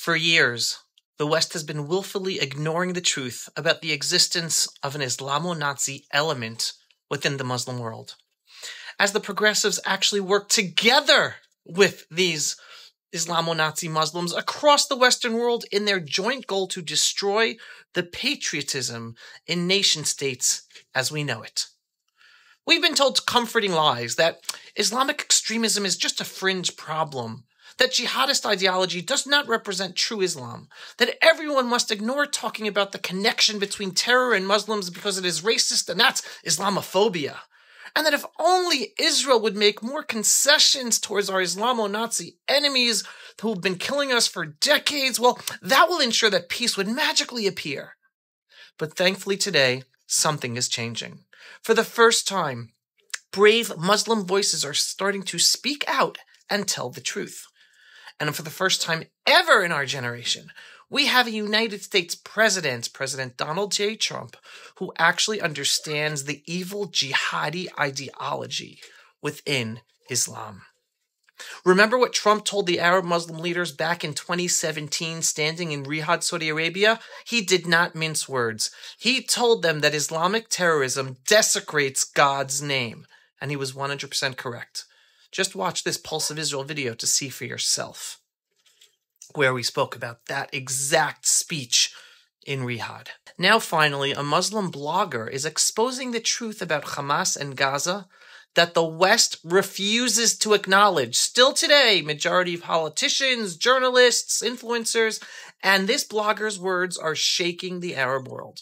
For years, the West has been willfully ignoring the truth about the existence of an Islamo-Nazi element within the Muslim world. As the progressives actually work together with these Islamo-Nazi Muslims across the Western world in their joint goal to destroy the patriotism in nation-states as we know it. We've been told comforting lies that Islamic extremism is just a fringe problem, that jihadist ideology does not represent true Islam, that everyone must ignore talking about the connection between terror and Muslims because it is racist and that's Islamophobia, and that if only Israel would make more concessions towards our Islamo-Nazi enemies who have been killing us for decades, well, that will ensure that peace would magically appear. But thankfully today, something is changing. For the first time, brave Muslim voices are starting to speak out and tell the truth. And for the first time ever in our generation, we have a United States president, President Donald J. Trump, who actually understands the evil jihadi ideology within Islam. Remember what Trump told the Arab Muslim leaders back in 2017, standing in Riyadh, Saudi Arabia? He did not mince words. He told them that Islamic terrorism desecrates God's name. And he was 100% correct. Just watch this Pulse of Israel video to see for yourself, where we spoke about that exact speech in Riyadh. Now finally, a Muslim blogger is exposing the truth about Hamas and Gaza that the West refuses to acknowledge. Still today, majority of politicians, journalists, influencers, and this blogger's words are shaking the Arab world.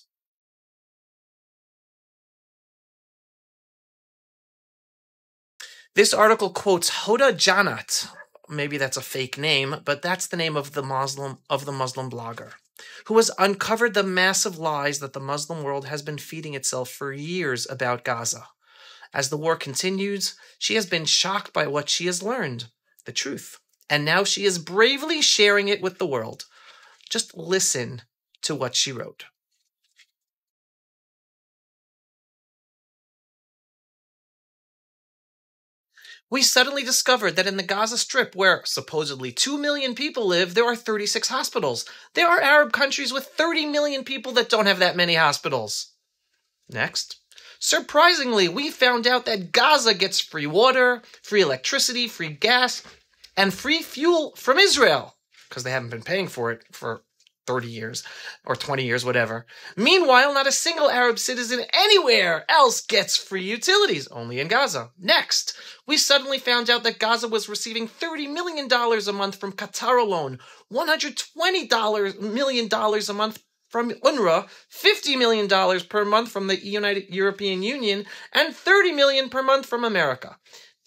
This article quotes Hoda Janat. Maybe that's a fake name, but that's the name of the Muslim blogger, who has uncovered the massive lies that the Muslim world has been feeding itself for years about Gaza. As the war continues, she has been shocked by what she has learned, the truth, and now she is bravely sharing it with the world. Just listen to what she wrote. We suddenly discovered that in the Gaza Strip, where supposedly 2 million people live, there are 36 hospitals. There are Arab countries with 30 million people that don't have that many hospitals. Next. Surprisingly, we found out that Gaza gets free water, free electricity, free gas, and free fuel from Israel, because they haven't been paying for it for 30 years or 20 years, whatever. Meanwhile, not a single Arab citizen anywhere else gets free utilities, only in Gaza. Next, we suddenly found out that Gaza was receiving $30 million a month from Qatar alone, $120 million a month from UNRWA, $50 million per month from the European Union, and $30 million per month from America.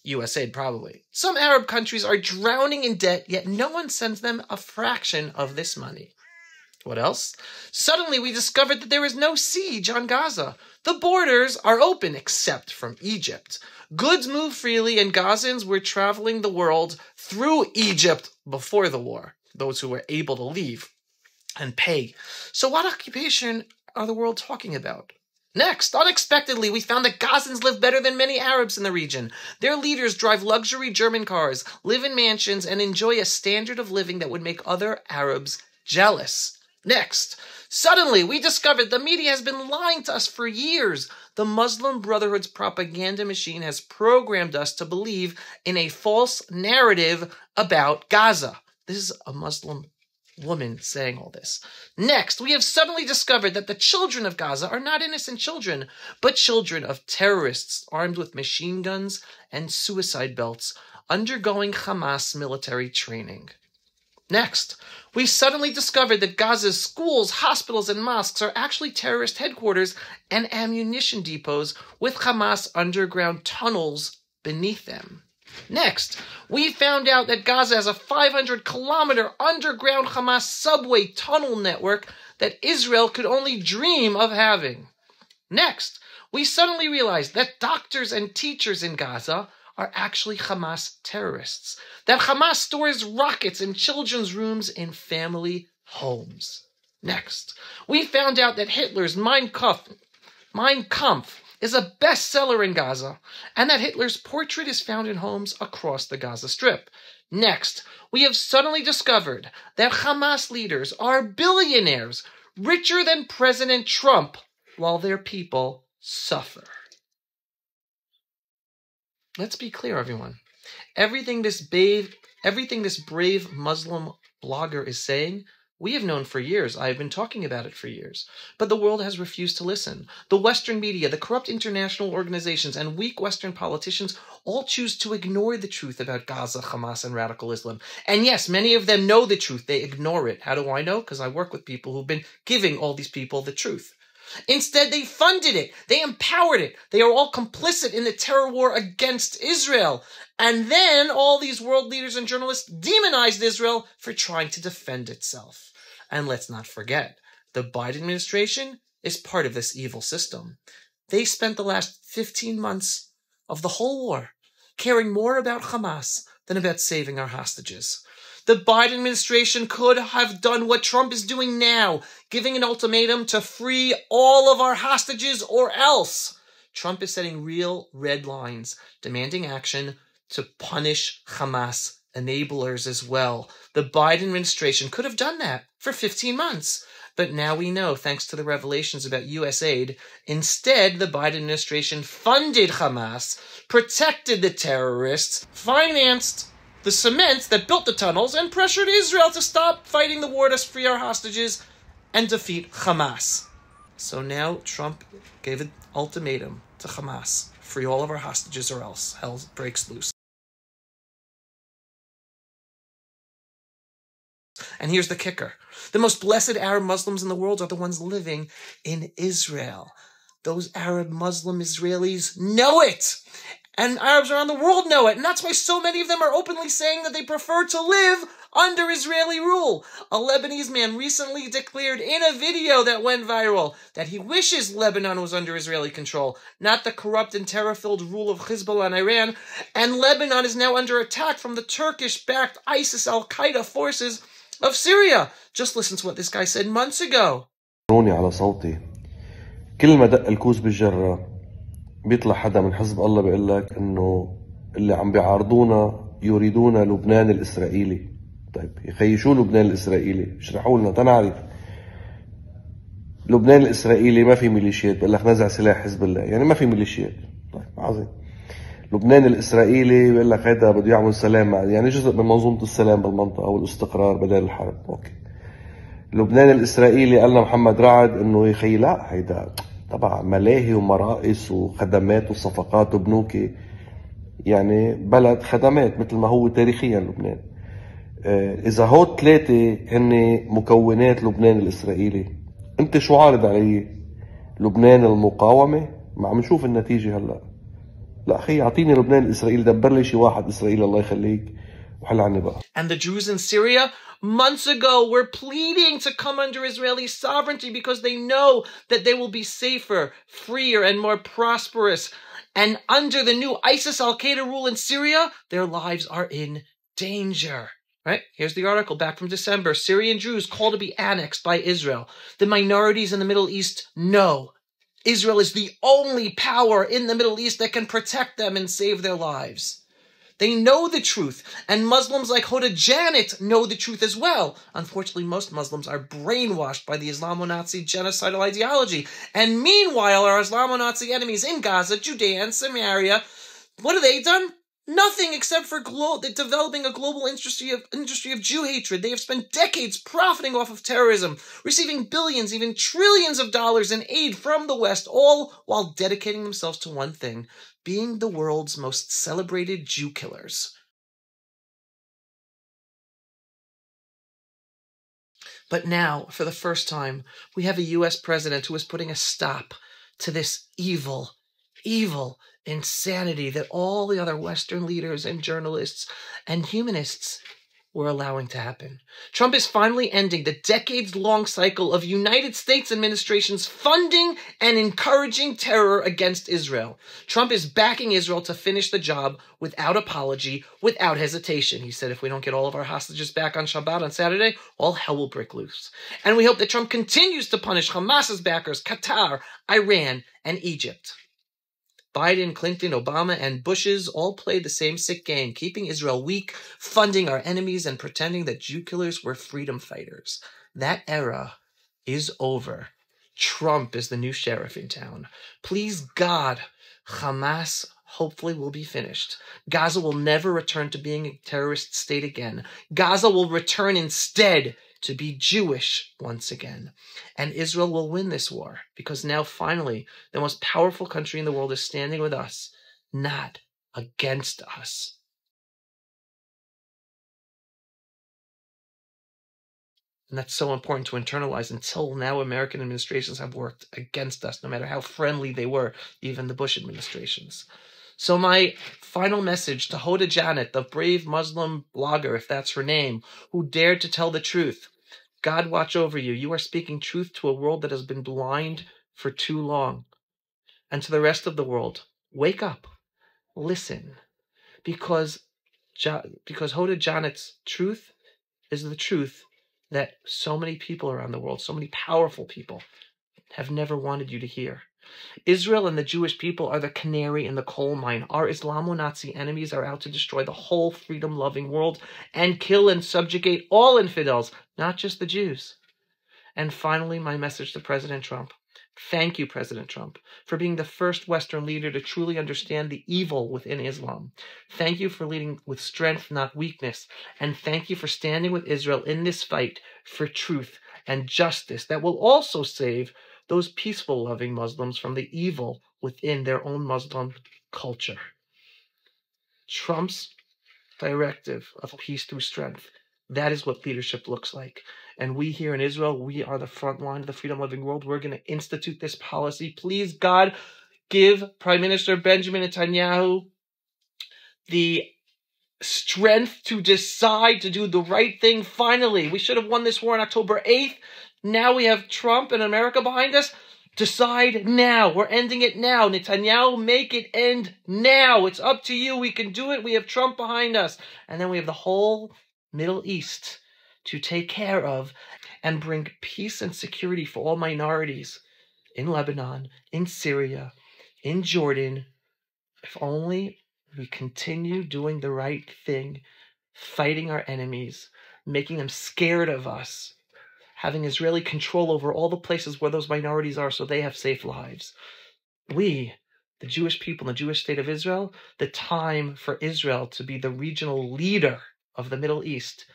USAID, probably. Some Arab countries are drowning in debt, yet no one sends them a fraction of this money. What else? Suddenly we discovered that there is no siege on Gaza. The borders are open except from Egypt. Goods move freely and Gazans were traveling the world through Egypt before the war, those who were able to leave and pay. So what occupation are the world talking about? Next, unexpectedly, we found that Gazans live better than many Arabs in the region. Their leaders drive luxury German cars, live in mansions, and enjoy a standard of living that would make other Arabs jealous. Next, suddenly we discovered the media has been lying to us for years. The Muslim Brotherhood's propaganda machine has programmed us to believe in a false narrative about Gaza. This is a Muslim woman saying all this. Next, we have suddenly discovered that the children of Gaza are not innocent children, but children of terrorists armed with machine guns and suicide belts, undergoing Hamas military training. Next, we suddenly discovered that Gaza's schools, hospitals, and mosques are actually terrorist headquarters and ammunition depots with Hamas underground tunnels beneath them. Next, we found out that Gaza has a 500-kilometer underground Hamas subway tunnel network that Israel could only dream of having. Next, we suddenly realized that doctors and teachers in Gaza are actually Hamas terrorists, that Hamas stores rockets in children's rooms in family homes. Next, we found out that Hitler's Mein Kampf is a bestseller in Gaza, and that Hitler's portrait is found in homes across the Gaza Strip. Next, we have suddenly discovered that Hamas leaders are billionaires, richer than President Trump, while their people suffer. Let's be clear, everyone. Everything this brave Muslim blogger is saying, we have known for years. I have been talking about it for years. But the world has refused to listen. The Western media, the corrupt international organizations, and weak Western politicians all choose to ignore the truth about Gaza, Hamas, and radical Islam. And yes, many of them know the truth. They ignore it. How do I know? Because I work with people who've been giving all these people the truth. Instead, they funded it. They empowered it. They are all complicit in the terror war against Israel. And then all these world leaders and journalists demonized Israel for trying to defend itself. And let's not forget, the Biden administration is part of this evil system. They spent the last 15 months of the whole war caring more about Hamas than about saving our hostages. The Biden administration could have done what Trump is doing now, giving an ultimatum to free all of our hostages or else. Trump is setting real red lines, demanding action to punish Hamas enablers as well. The Biden administration could have done that for 15 months. But now we know, thanks to the revelations about U.S. aid, instead the Biden administration funded Hamas, protected the terrorists, financed the cement that built the tunnels, and pressured Israel to stop fighting the war to free our hostages and defeat Hamas. So now Trump gave an ultimatum to Hamas: free all of our hostages or else hell breaks loose. And here's the kicker. The most blessed Arab Muslims in the world are the ones living in Israel. Those Arab Muslim Israelis know it. And Arabs around the world know it. And that's why so many of them are openly saying that they prefer to live under Israeli rule. A Lebanese man recently declared in a video that went viral that he wishes Lebanon was under Israeli control, not the corrupt and terror-filled rule of Hezbollah and Iran. And Lebanon is now under attack from the Turkish-backed ISIS al-Qaeda forces of Syria. Just listen to what this guy said months ago. على صوتي كل ما دق الكوز بالجرة بيطلع حدا من حزب الله بيقول لك انه اللي عم بيعارضونا يريدون لبنان الاسرائيلي. طيب يا خيي شو لبنان الاسرائيلي؟ اشرحوا لنا تنعرف. لبنان الاسرائيلي ما في ميليشيات، بقول لك نزع سلاح حزب الله، يعني ما في ميليشيات. طيب عظيم. لبنان الاسرائيلي بيقول لك هيدا بده يعمل سلام، يعني جزء من منظومه السلام بالمنطقه والاستقرار بدل الحرب. اوكي. لبنان الاسرائيلي قال لنا محمد رعد انه يا خيي لا هيدا طبعا ملاهي ومرائس وخدمات وصفقات وبنوك، يعني بلد خدمات مثل ما هو تاريخيا لبنان. اذا هول ثلاثه هن مكونات لبنان الاسرائيلي، انت شو عارض علي؟ لبنان المقاومه؟ ما عم نشوف النتيجه هلا. لا اخي اعطيني لبنان الاسرائيلي، دبر لي شي واحد اسرائيلي الله يخليك وحل عني بقى. And the Jews in Syria months ago were pleading to come under Israeli sovereignty because they know that they will be safer, freer, and more prosperous. And under the new ISIS al-Qaeda rule in Syria, their lives are in danger. Right? Here's the article back from December. Syrian Jews call to be annexed by Israel. The minorities in the Middle East know Israel is the only power in the Middle East that can protect them and save their lives. They know the truth, and Muslims like Hoda Janet know the truth as well. Unfortunately, most Muslims are brainwashed by the Islamo-Nazi genocidal ideology. And meanwhile, our Islamo-Nazi enemies in Gaza, Judea, and Samaria, what have they done? Nothing except for developing a global industry of Jew hatred. They have spent decades profiting off of terrorism, receiving billions, even trillions of dollars in aid from the West, all while dedicating themselves to one thing: being the world's most celebrated Jew killers. But now, for the first time, we have a U.S. president who is putting a stop to this evil insanity that all the other Western leaders and journalists and humanists were allowing to happen. Trump is finally ending the decades-long cycle of United States administrations funding and encouraging terror against Israel. Trump is backing Israel to finish the job without apology, without hesitation. He said if we don't get all of our hostages back on Shabbat on Saturday, all hell will break loose. And we hope that Trump continues to punish Hamas's backers, Qatar, Iran, and Egypt. Biden, Clinton, Obama, and Bush's all played the same sick game, keeping Israel weak, funding our enemies, and pretending that Jew killers were freedom fighters. That era is over. Trump is the new sheriff in town. Please God, Hamas hopefully will be finished. Gaza will never return to being a terrorist state again. Gaza will return instead to be Jewish once again. And Israel will win this war, because now finally the most powerful country in the world is standing with us, not against us. And that's so important to internalize. Until now, American administrations have worked against us, no matter how friendly they were, even the Bush administrations. So my final message to Hoda Janet, the brave Muslim blogger, if that's her name, who dared to tell the truth. God watch over you. You are speaking truth to a world that has been blind for too long. And to the rest of the world, wake up, listen, because Hoda Janet's truth is the truth that so many people around the world, so many powerful people, have never wanted you to hear. Israel and the Jewish people are the canary in the coal mine. Our Islamo-Nazi enemies are out to destroy the whole freedom-loving world and kill and subjugate all infidels, not just the Jews. And finally, my message to President Trump. Thank you, President Trump, for being the first Western leader to truly understand the evil within Islam. Thank you for leading with strength, not weakness. And thank you for standing with Israel in this fight for truth and justice that will also save those peaceful, loving Muslims from the evil within their own Muslim culture. Trump's directive of peace through strength, that is what leadership looks like. And we here in Israel, we are the front line of the freedom-loving world. We're going to institute this policy. Please, God, give Prime Minister Benjamin Netanyahu the strength to decide to do the right thing finally. We should have won this war on October 8th. Now we have Trump and America behind us. Decide now. We're ending it now. Netanyahu, make it end now. It's up to you. We can do it. We have Trump behind us. And then we have the whole Middle East to take care of and bring peace and security for all minorities in Lebanon, in Syria, in Jordan. If only we continue doing the right thing, fighting our enemies, making them scared of us, having Israeli control over all the places where those minorities are so they have safe lives. We, the Jewish people in the Jewish state of Israel, the time for Israel to be the regional leader of the Middle East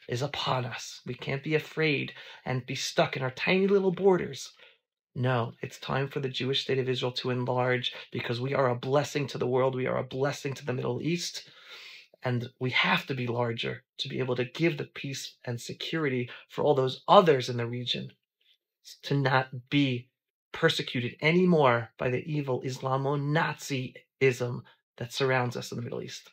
is upon us. We can't be afraid and be stuck in our tiny little borders. No, it's time for the Jewish state of Israel to enlarge, because we are a blessing to the world. We are a blessing to the Middle East. And we have to be larger to be able to give the peace and security for all those others in the region, to not be persecuted anymore by the evil Islamo-Nazism that surrounds us in the Middle East.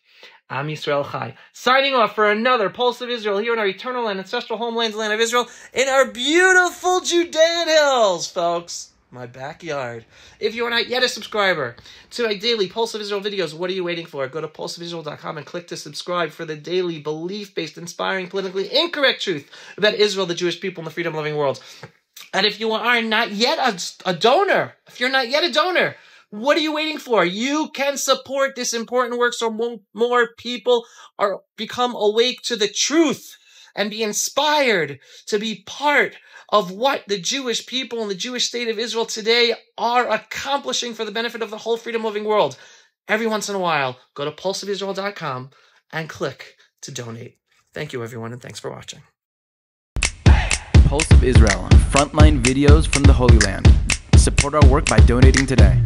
Am Yisrael Chai. Signing off for another Pulse of Israel here in our eternal and ancestral homelands, the land of Israel, in our beautiful Judean hills, folks. My backyard. If you are not yet a subscriber to my daily Pulse of Israel videos, what are you waiting for? Go to pulseofisrael.com and click to subscribe for the daily belief-based, inspiring, politically incorrect truth about Israel, the Jewish people, and the freedom-loving world. And if you are not yet a donor, what are you waiting for? You can support this important work so more people become awake to the truth and be inspired to be part of what the Jewish people and the Jewish state of Israel today are accomplishing for the benefit of the whole freedom-loving world. Every once in a while, go to pulseofisrael.com and click to donate. Thank you, everyone, and thanks for watching. Pulse of Israel, frontline videos from the Holy Land. Support our work by donating today.